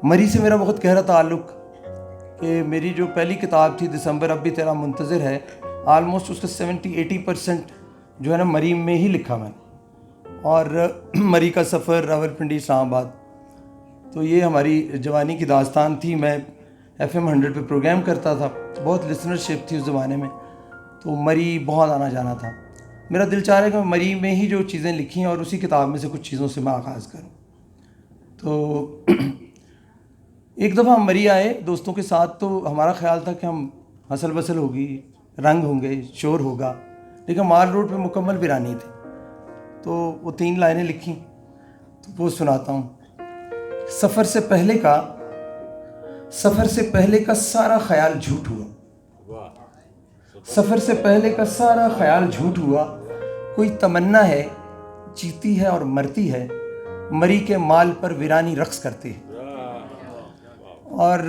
مری سے میرا بہت گہرا تعلق کہ میری جو پہلی کتاب تھی دسمبر اب بھی تیرا منتظر ہے، آلموسٹ اس کا 70-80% جو ہے نا مری میں ہی لکھا میں نے، اور مری کا سفر، راولپنڈی، اسلام آباد، تو یہ ہماری جوانی کی داستان تھی۔ میں FM 100 پہ پروگرام کرتا تھا، بہت لسنرشپ تھی اس زمانے میں، تو مری بہت آنا جانا تھا۔ میرا دل چاہ رہا ہے کہ میں مری میں ہی جو چیزیں لکھی ہیں اور اسی کتاب میں سے کچھ چیزوں سے میں آغاز کروں۔ تو ایک دفعہ ہم مری آئے دوستوں کے ساتھ، تو ہمارا خیال تھا کہ ہم ہسل بسل ہوگی، رنگ ہوں گے، شور ہوگا، لیکن مال روڈ پہ مکمل ویرانی تھی۔ تو وہ 3 لائنیں لکھیں تو وہ سناتا ہوں۔ سفر سے پہلے کا سارا خیال جھوٹ ہوا، سفر سے پہلے کا سارا خیال جھوٹ ہوا، کوئی تمنا ہے جیتی ہے اور مرتی ہے، مری کے مال پر ویرانی رقص کرتے ہیں۔ اور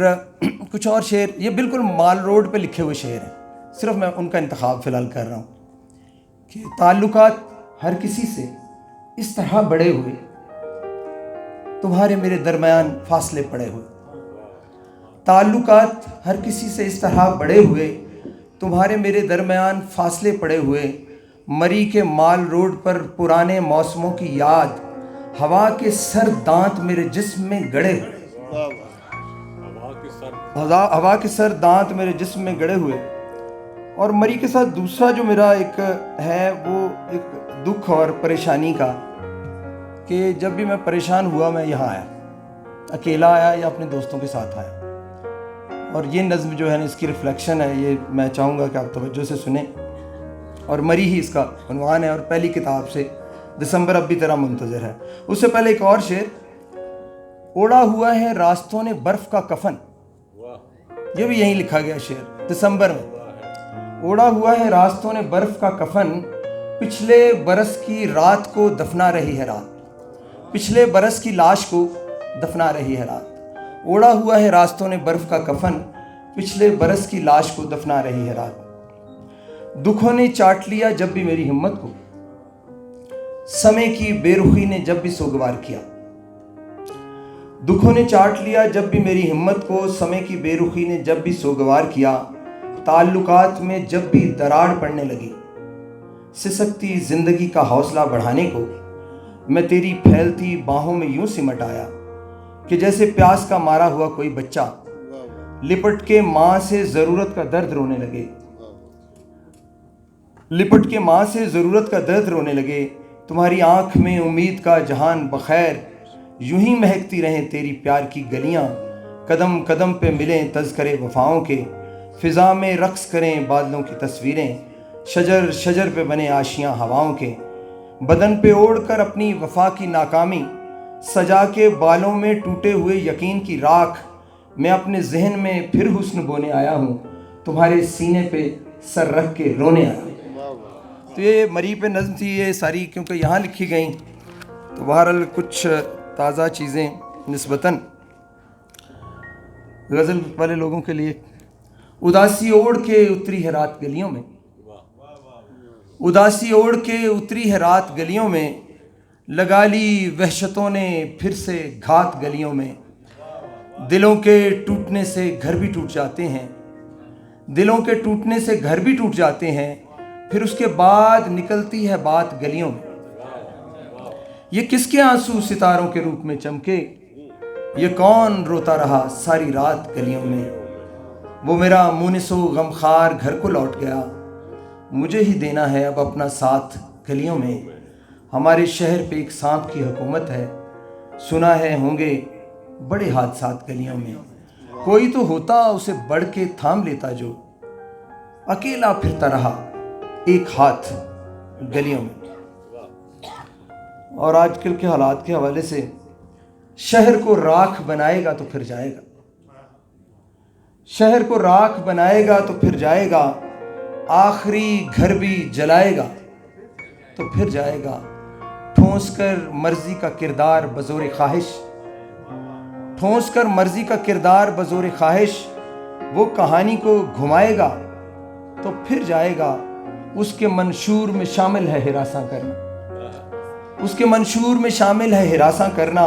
کچھ اور شعر، یہ بالکل مال روڈ پہ لکھے ہوئے شعر ہیں، صرف میں ان کا انتخاب فی الحال کر رہا ہوں کہ تعلقات ہر کسی سے اس طرح بڑے ہوئے، تمہارے میرے درمیان فاصلے پڑے ہوئے، تعلقات ہر کسی سے اس طرح بڑے ہوئے، تمہارے میرے درمیان فاصلے پڑے ہوئے، مری کے مال روڈ پر پرانے موسموں کی یاد، ہوا کے سرد دانت میرے جسم میں گڑے ہوئے، ہوا کے سرد دانت میرے جسم میں گڑے ہوئے۔ اور مری کے ساتھ دوسرا جو میرا ایک ہے وہ ایک دکھ اور پریشانی کا، کہ جب بھی میں پریشان ہوا میں یہاں آیا، اکیلا آیا یا اپنے دوستوں کے ساتھ آیا۔ اور یہ نظم جو ہے نا اس کی ریفلیکشن ہے، یہ میں چاہوں گا کہ آپ توجہ سے سنیں، اور مری ہی اس کا عنوان ہے، اور پہلی کتاب سے دسمبر اب بھی تیرا منتظر ہے۔ اس سے پہلے ایک اور شعر، اوڑا ہوا ہے راستوں نے برف کا کفن، یہ بھی یہیں لکھا گیا شعر دسمبر میں۔ اوڑا ہوا ہے راستوں نے برف کا کفن، پچھلے برس کی رات کو دفنا رہی ہے رات، پچھلے برس کی لاش کو دفنا رہی ہے رات۔ اوڑا ہوا ہے راستوں نے برف کا کفن، پچھلے برس کی لاش کو دفنا رہی ہے رات۔ دکھوں نے چاٹ لیا جب بھی میری ہمت کو، سمے کی بے رخی نے جب بھی سوگوار کیا۔ دکھوں نے چاٹ لیا جب بھی میری ہمت کو، سمے کی بے رخی نے جب بھی سوگوار کیا۔ تعلقات میں جب بھی دراڑ پڑنے لگی، سسکتی زندگی کا حوصلہ بڑھانے کو، میں تیری پھیلتی باہوں میں یوں سمٹ آیا کہ جیسے پیاس کا مارا ہوا کوئی بچہ لپٹ کے ماں سے ضرورت کا درد رونے لگے، لپٹ کے ماں سے ضرورت کا درد رونے لگے۔ تمہاری آنکھ میں امید کا جہان بخیر، یوں ہی مہکتی رہیں تیری پیار کی گلیاں، قدم قدم پہ ملیں تذکرے وفاؤں کے، فضا میں رقص کریں بادلوں کی تصویریں، شجر شجر پہ بنے آشیاں ہواؤں کے، بدن پہ اوڑھ کر اپنی وفا کی ناکامی، سجا کے بالوں میں ٹوٹے ہوئے یقین کی راکھ، میں اپنے ذہن میں پھر حسن بونے آیا ہوں، تمہارے سینے پہ سر رکھ کے رونے آیا ہوں۔ تو یہ مری پہ نظم تھی، یہ ساری کیونکہ یہاں لکھی گئیں تو بہرحال کچھ تازہ چیزیں نسبتاً غزل والے لوگوں کے لیے۔ اداسی اوڑھ کے اتری ہے رات گلیوں میں، اداسی اوڑھ کے اتری ہے رات گلیوں میں، لگا لی وحشتوں نے پھر سے گھات گلیوں میں، دلوں کے ٹوٹنے سے گھر بھی ٹوٹ جاتے ہیں، دلوں کے ٹوٹنے سے گھر بھی ٹوٹ جاتے ہیں، پھر اس کے بعد نکلتی ہے بات گلیوں میں۔ یہ کس کے آنسو ستاروں کے روپ میں چمکے، یہ کون روتا رہا ساری رات گلیوں میں، وہ میرا مونس و غمخوار گھر کو لوٹ گیا، مجھے ہی دینا ہے اب اپنا ساتھ گلیوں میں، ہمارے شہر پہ ایک سانپ کی حکومت ہے، سنا ہے ہوں گے بڑے حادثات گلیوں میں، کوئی تو ہوتا اسے بڑھ کے تھام لیتا جو، اکیلا پھرتا رہا ایک ہاتھ گلیوں میں۔ اور آج کل کے حالات کے حوالے سے، شہر کو راکھ بنائے گا تو پھر جائے گا، شہر کو راکھ بنائے گا تو پھر جائے گا، آخری گھر بھی جلائے گا تو پھر جائے گا، ٹھونس کر مرضی کا کردار بزور خواہش، ٹھونس کر مرضی کا کردار بزور خواہش، وہ کہانی کو گھمائے گا تو پھر جائے گا، اس کے منشور میں شامل ہے ہراساں کرنا، اس کے منشور میں شامل ہے ہراساں کرنا،